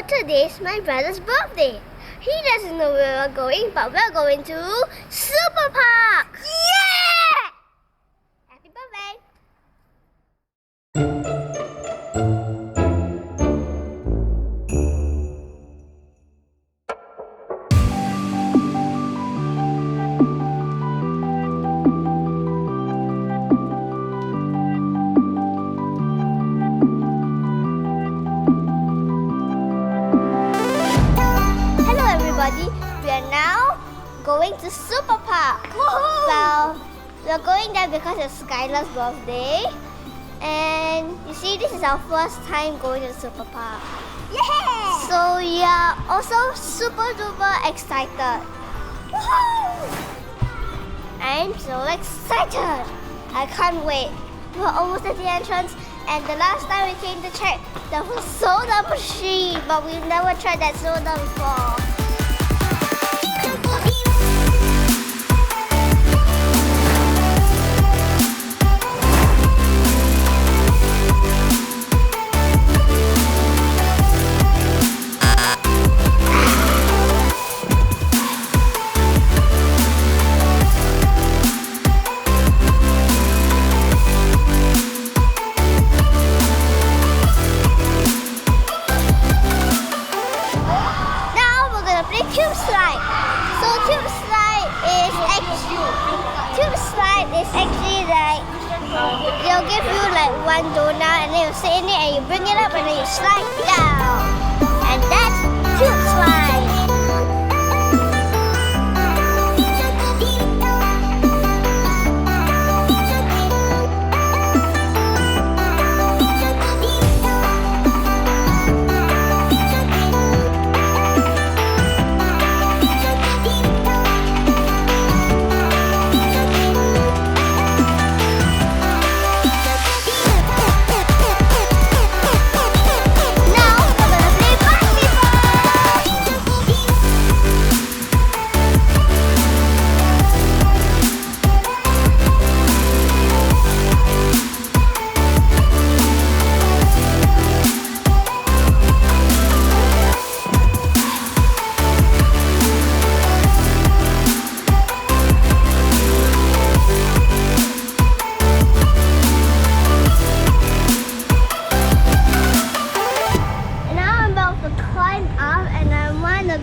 today's my brother's birthday. He doesn't know where we're going, but we're going to Super Park. Yeah! Happy birthday! We are now going to Super Park. Woohoo! Well, we're going there because it's Skylar's birthday. And you see, this is our first time going to Super Park. Yeah! So we are also super duper excited. Woohoo! I'm so excited. I can't wait. We're almost at the entrance. And the last time we came to check, there was soda machine. But we've never tried that soda before. Tube slide. So tube slide is actually like they'll give you like one donut and then you sit in it and you bring it up and then you slide down. And that's tube slide.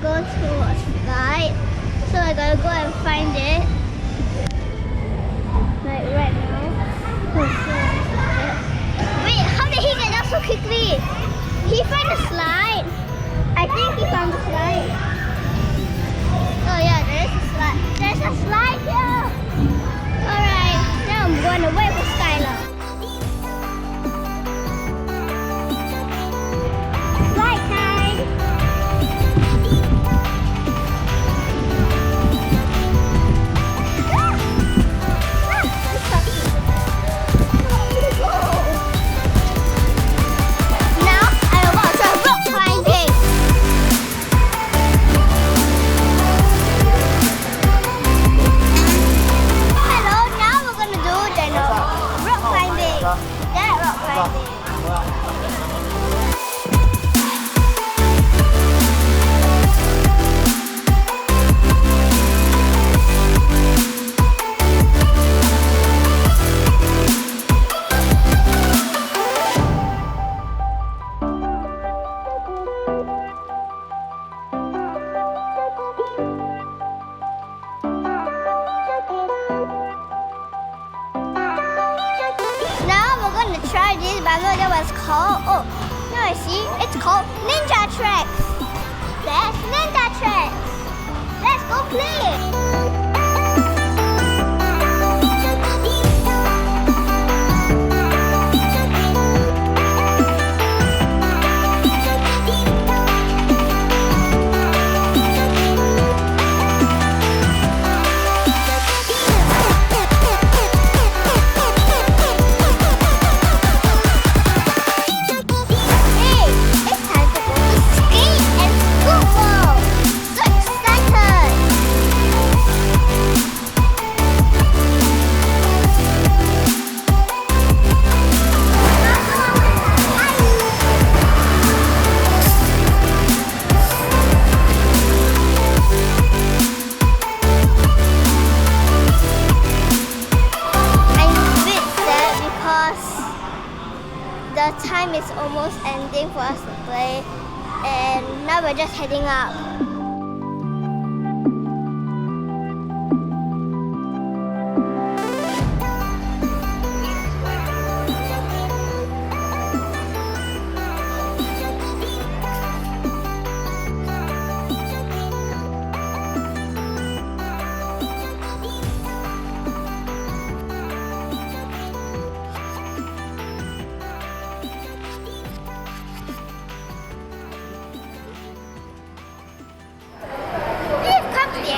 Go to a slide, so I gotta go and find it. Like right now. Wait, how did he get up so quickly? He found the slide. I think he found the slide. Oh yeah, there's a slide. There's a slide here. Alright, now I'm going to wait for Skylar. Slide time. Try this, but I don't know what it's called. Oh, now I see. It's called Ninja Tracks. That's Ninja Tracks. Let's go play. for us to play, and now we're just heading up.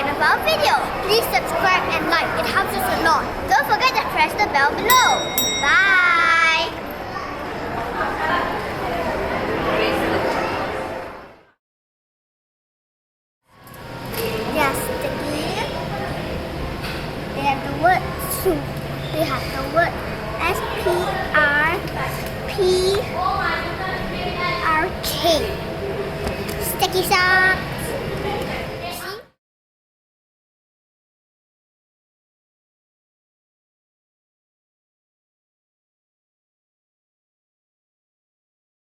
Of our video. Please subscribe and like. It helps us a lot. Don't forget to press the bell below. Bye. They are sticky. They have the word soup. They have the word SPRPRK.